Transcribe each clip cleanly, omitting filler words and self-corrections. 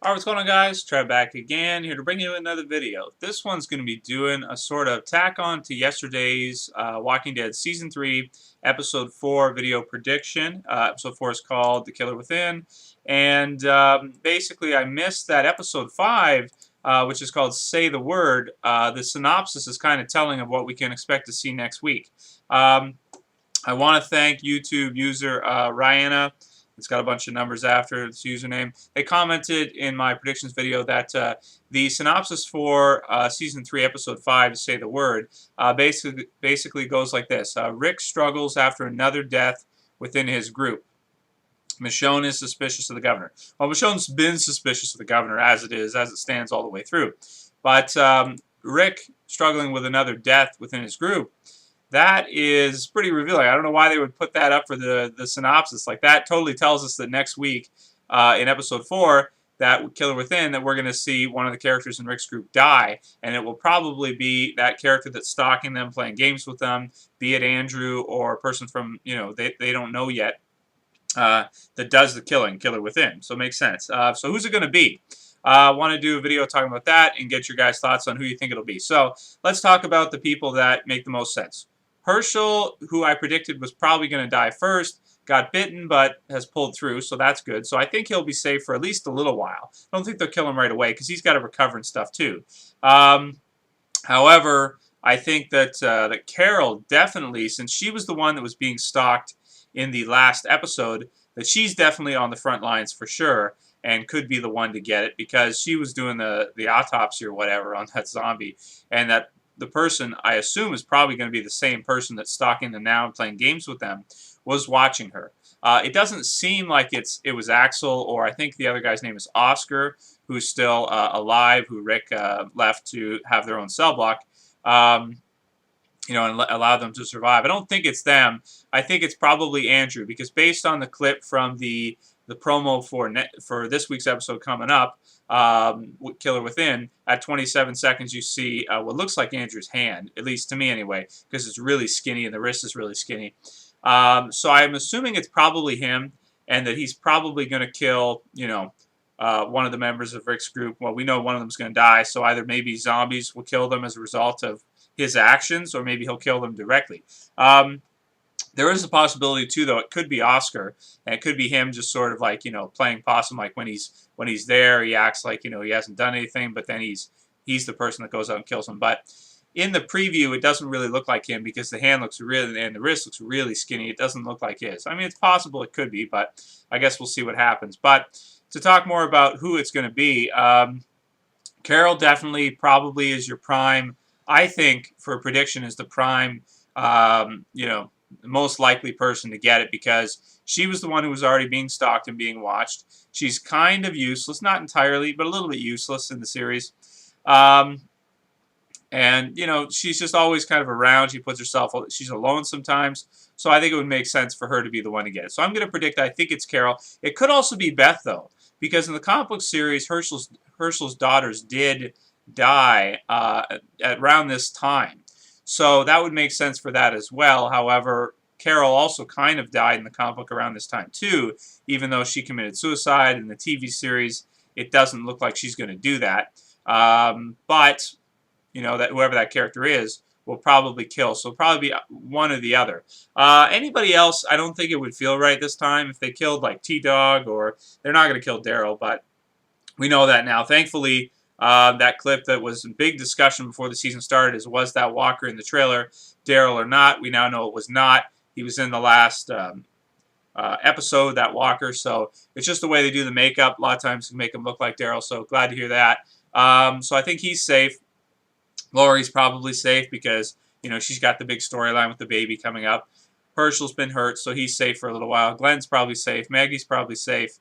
Alright, what's going on, guys? Trev back again, here to bring you another video. This one's going to be doing a sort of tack on to yesterday's Walking Dead Season 3, Episode 4 video prediction. Episode 4 is called The Killer Within. And basically, I missed that Episode 5, which is called Say the Word. The synopsis is kind of telling of what we can expect to see next week. I want to thank YouTube user Rihanna. It's got a bunch of numbers after its username. They commented in my predictions video that the synopsis for Season 3, Episode 5, Say the Word, basically goes like this. Rick struggles after another death within his group. Michonne is suspicious of the governor. Well, Michonne's been suspicious of the governor as it stands all the way through. But Rick struggling with another death within his group, that is pretty revealing. I don't know why they would put that up for the synopsis. Like, that totally tells us that next week in Episode 4, that Killer Within, that we're going to see one of the characters in Rick's group die. And it will probably be that character that's stalking them, playing games with them, be it Andrew or a person from, they don't know yet, that does the killing, Killer Within. So it makes sense. So who's it going to be? I want to do a video talking about that and get your guys' thoughts on who you think it'll be. So let's talk about the people that make the most sense. Herschel, who I predicted was probably going to die first, got bitten but has pulled through, so that's good. So I think he'll be safe for at least a little while. I don't think they'll kill him right away because he's got to recover and stuff too. However, I think that Carol definitely, since she was the one that was being stalked in the last episode, that she's definitely on the front lines for sure and could be the one to get it because she was doing the autopsy or whatever on that zombie, and that the person, I assume, is probably going to be the same person that's stalking them now and playing games with them, was watching her. It doesn't seem like it was Axel, or I think the other guy's name is Oscar, who's still alive, who Rick left to have their own cell block, and allow them to survive. I don't think it's them. I think it's probably Andrew, because based on the clip from the promo for this week's episode coming up, Killer Within, at 27 seconds you see what looks like Andrew's hand, at least to me anyway, because it's really skinny and the wrist is really skinny. So I'm assuming it's probably him, and that he's probably going to kill, one of the members of Rick's group. Well, we know one of them is going to die, so either maybe zombies will kill them as a result of his actions, or maybe he'll kill them directly. There is a possibility too, though. It could be Oscar, and it could be him just sort of like, playing possum. Like when he's there, he acts like, he hasn't done anything, but then he's the person that goes out and kills him. But in the preview, it doesn't really look like him because the hand looks really, and the wrist looks really skinny. It doesn't look like his. I mean, it's possible it could be, but I guess we'll see what happens. But to talk more about who it's going to be, Carol definitely probably is your prime. I think for a prediction is the prime, the most likely person to get it, because she was the one who was already being stalked and being watched. She's kind of useless, not entirely, but a little bit useless in the series. And, she's just always kind of around. She puts herself, she's alone sometimes. So I think it would make sense for her to be the one to get it. So I'm going to predict, I think it's Carol. It could also be Beth, though, because in the comic book series, Herschel's daughters did die at around this time. So that would make sense for that as well. However, Carol also kind of died in the comic book around this time too, even though she committed suicide in the TV series. It doesn't look like she's going to do that. But, that whoever that character is will probably kill. So probably be one or the other. Anybody else, I don't think it would feel right this time if they killed like Tdog, or they're not going to kill Daryl, but we know that now. Thankfully, that clip that was in big discussion before the season started is, was that Walker in the trailer Daryl or not? We now know it was not. He was in the last episode, that Walker, so it's just the way they do the makeup. A lot of times to make him look like Daryl, so glad to hear that. So I think he's safe. Laurie's probably safe because, she's got the big storyline with the baby coming up. Herschel's been hurt, so he's safe for a little while. Glenn's probably safe. Maggie's probably safe.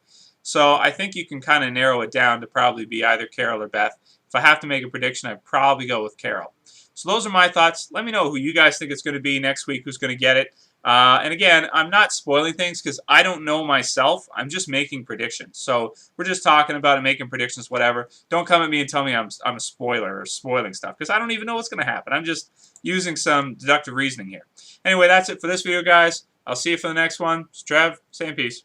So I think you can kind of narrow it down to probably be either Carol or Beth. If I have to make a prediction, I'd probably go with Carol. So those are my thoughts. Let me know who you guys think it's going to be next week, who's going to get it. And again, I'm not spoiling things because I don't know myself. I'm just making predictions. So we're just talking about it, making predictions, whatever. Don't come at me and tell me I'm a spoiler or spoiling stuff, because I don't even know what's going to happen. I'm just using some deductive reasoning here. Anyway, that's it for this video, guys. I'll see you for the next one. It's Trev, saying peace.